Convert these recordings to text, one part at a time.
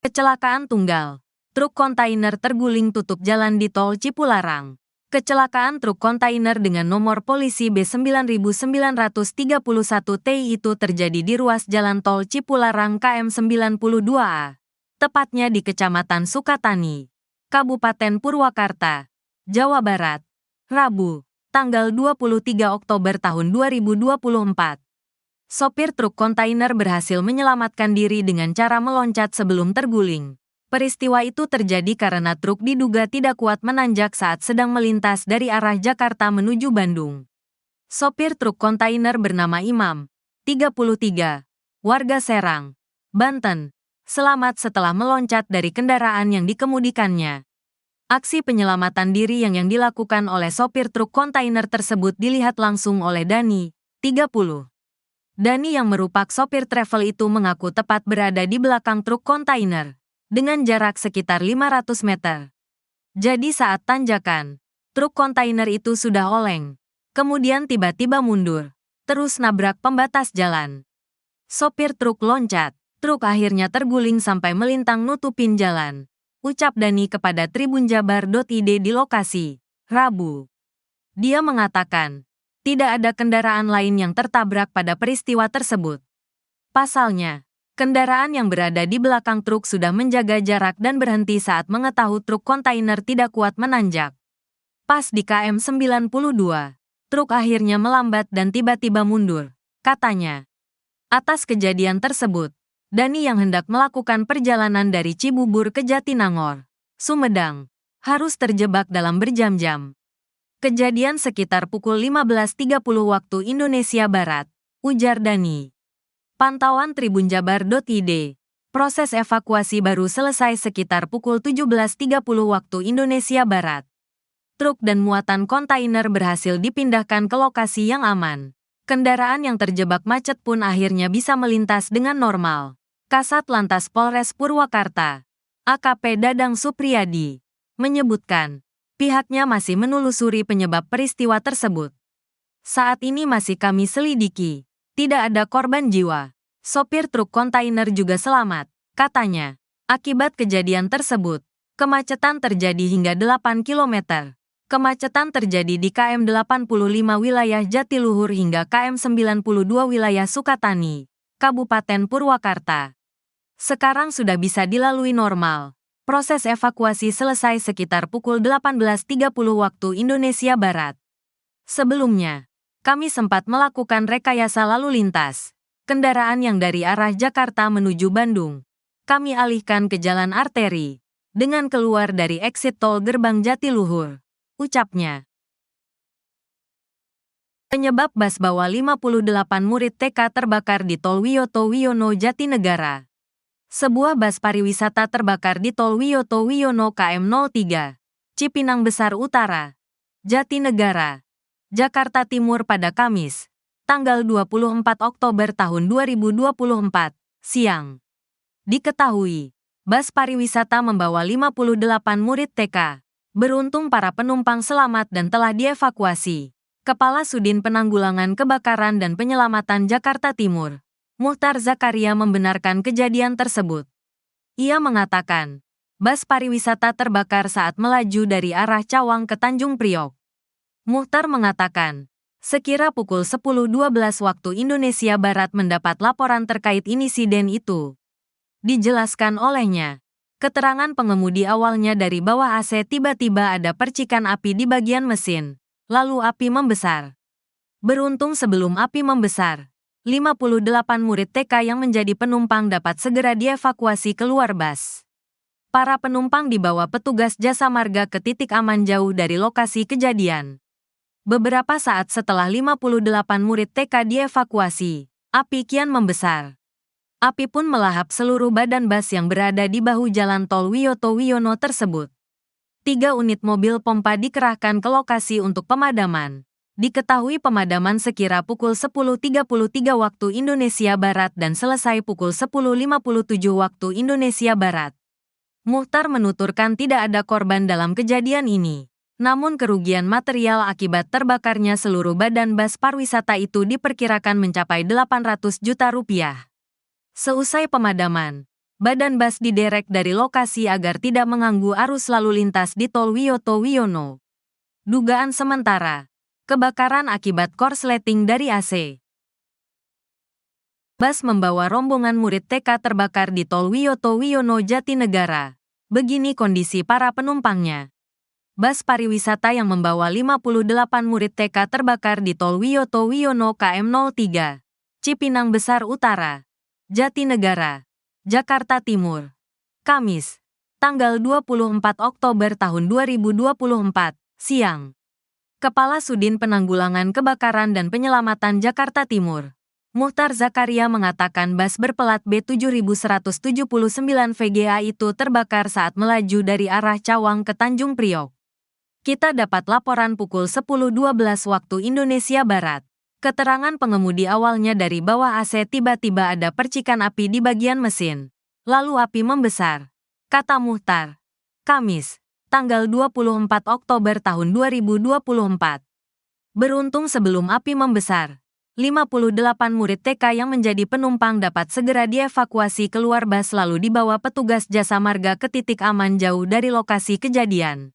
Kecelakaan tunggal. Truk kontainer terguling tutup jalan di Tol Cipularang. Kecelakaan truk kontainer dengan nomor polisi B9931T itu terjadi di ruas jalan Tol Cipularang KM 92A. Tepatnya di Kecamatan Sukatani, Kabupaten Purwakarta, Jawa Barat, Rabu, tanggal 23 Oktober tahun 2024. Sopir truk kontainer berhasil menyelamatkan diri dengan cara meloncat sebelum terguling. Peristiwa itu terjadi karena truk diduga tidak kuat menanjak saat sedang melintas dari arah Jakarta menuju Bandung. Sopir truk kontainer bernama Imam, 33, warga Serang, Banten, selamat setelah meloncat dari kendaraan yang dikemudikannya. Aksi penyelamatan diri yang dilakukan oleh sopir truk kontainer tersebut dilihat langsung oleh Dani, 30. Dani yang merupakan sopir travel itu mengaku tepat berada di belakang truk kontainer, dengan jarak sekitar 500 meter. Jadi saat tanjakan, truk kontainer itu sudah oleng, kemudian tiba-tiba mundur, terus nabrak pembatas jalan. Sopir truk loncat, truk akhirnya terguling sampai melintang nutupin jalan, ucap Dani kepada tribunjabar.id di lokasi, Rabu. Dia mengatakan, tidak ada kendaraan lain yang tertabrak pada peristiwa tersebut. Pasalnya, kendaraan yang berada di belakang truk sudah menjaga jarak dan berhenti saat mengetahui truk kontainer tidak kuat menanjak. Pas di KM 92, truk akhirnya melambat dan tiba-tiba mundur, katanya. Atas kejadian tersebut, Dani yang hendak melakukan perjalanan dari Cibubur ke Jatinangor, Sumedang, harus terjebak dalam berjam-jam. Kejadian sekitar pukul 15.30 waktu Indonesia Barat, ujar Dani. Pantauan tribunjabar.id, proses evakuasi baru selesai sekitar pukul 17.30 waktu Indonesia Barat. Truk dan muatan kontainer berhasil dipindahkan ke lokasi yang aman. Kendaraan yang terjebak macet pun akhirnya bisa melintas dengan normal. Kasat Lantas Polres Purwakarta, AKP Dadang Supriyadi, menyebutkan, pihaknya masih menelusuri penyebab peristiwa tersebut. Saat ini masih kami selidiki. Tidak ada korban jiwa. Sopir truk kontainer juga selamat, katanya. Akibat kejadian tersebut, kemacetan terjadi hingga 8 km. Kemacetan terjadi di KM 85 wilayah Jatiluhur hingga KM 92 wilayah Sukatani, Kabupaten Purwakarta. Sekarang sudah bisa dilalui normal. Proses evakuasi selesai sekitar pukul 18.30 waktu Indonesia Barat. Sebelumnya, kami sempat melakukan rekayasa lalu lintas. Kendaraan yang dari arah Jakarta menuju Bandung, kami alihkan ke jalan arteri, dengan keluar dari exit tol Gerbang Jatiluhur, ucapnya. Penyebab bus bawa 58 murid TK terbakar di Tol Wiyoto Wiono Jatinegara. Sebuah bus pariwisata terbakar di Tol Wiyoto Wiono KM 03, Cipinang Besar Utara, Jatinegara, Jakarta Timur pada Kamis, tanggal 24 Oktober tahun 2024, siang. Diketahui, bus pariwisata membawa 58 murid TK. Beruntung para penumpang selamat dan telah dievakuasi. Kepala Sudin Penanggulangan Kebakaran dan Penyelamatan Jakarta Timur, Muhtar Zakaria membenarkan kejadian tersebut. Ia mengatakan, bus pariwisata terbakar saat melaju dari arah Cawang ke Tanjung Priok. Muhtar mengatakan, sekira pukul 10.12 waktu Indonesia Barat mendapat laporan terkait insiden itu. Dijelaskan olehnya, keterangan pengemudi awalnya dari bawah AC tiba-tiba ada percikan api di bagian mesin, lalu api membesar. Beruntung sebelum api membesar, 58 murid TK yang menjadi penumpang dapat segera dievakuasi keluar bus. Para penumpang dibawa petugas jasa marga ke titik aman jauh dari lokasi kejadian. Beberapa saat setelah 58 murid TK dievakuasi, api kian membesar. Api pun melahap seluruh badan bus yang berada di bahu jalan Tol Wiyoto Wiono tersebut. 3 unit mobil pompa dikerahkan ke lokasi untuk pemadaman. Diketahui pemadaman sekira pukul 10.33 waktu Indonesia Barat dan selesai pukul 10.57 waktu Indonesia Barat. Muhtar menuturkan tidak ada korban dalam kejadian ini. Namun kerugian material akibat terbakarnya seluruh badan bus pariwisata itu diperkirakan mencapai 800 juta rupiah. Seusai pemadaman, Badan bus diderek dari lokasi agar tidak mengganggu arus lalu lintas di Tol Wiyoto Wiono. Dugaan sementara, kebakaran akibat korsleting dari AC. Bus membawa rombongan murid TK terbakar di Tol Wiyoto Wiono Jatinegara. Begini kondisi para penumpangnya. Bus pariwisata yang membawa 58 murid TK terbakar di Tol Wiyoto Wiono KM03, Cipinang Besar Utara, Jatinegara, Jakarta Timur. Kamis, tanggal 24 Oktober tahun 2024, siang. Kepala Sudin Penanggulangan Kebakaran dan Penyelamatan Jakarta Timur, Muhtar Zakaria mengatakan bus berplat B7179 VGA itu terbakar saat melaju dari arah Cawang ke Tanjung Priok. Kita dapat laporan pukul 10.12 waktu Indonesia Barat. Keterangan pengemudi awalnya dari bawah AC tiba-tiba ada percikan api di bagian mesin. Lalu api membesar, kata Muhtar. Kamis, tanggal 24 Oktober tahun 2024. Beruntung sebelum api membesar, 58 murid TK yang menjadi penumpang dapat segera dievakuasi keluar bus lalu dibawa petugas jasa marga ke titik aman jauh dari lokasi kejadian.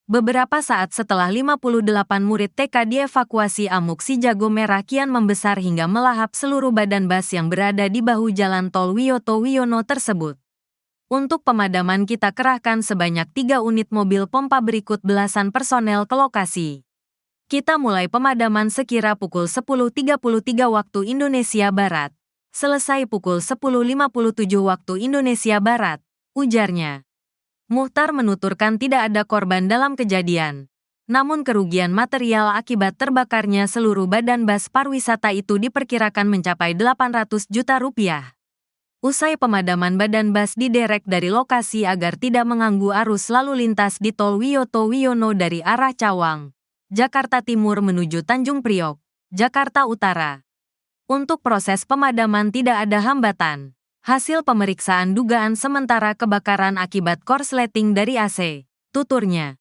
Beberapa saat setelah 58 murid TK dievakuasi, amuk si jago merah kian membesar hingga melahap seluruh badan bus yang berada di bahu jalan Tol Wiyoto Wiono tersebut. Untuk pemadaman kita kerahkan sebanyak 3 unit mobil pompa berikut belasan personel ke lokasi. Kita mulai pemadaman sekira pukul 10.33 waktu Indonesia Barat. Selesai pukul 10.57 waktu Indonesia Barat, ujarnya. Muhtar menuturkan tidak ada korban dalam kejadian. Namun kerugian material akibat terbakarnya seluruh badan bus pariwisata itu diperkirakan mencapai 800 juta rupiah. Usai pemadaman, badan bus diderek dari lokasi agar tidak mengganggu arus lalu lintas di Tol Wiyoto Wiono dari arah Cawang, Jakarta Timur menuju Tanjung Priok, Jakarta Utara. Untuk proses pemadaman tidak ada hambatan. Hasil pemeriksaan dugaan sementara kebakaran akibat korsleting dari AC, tuturnya.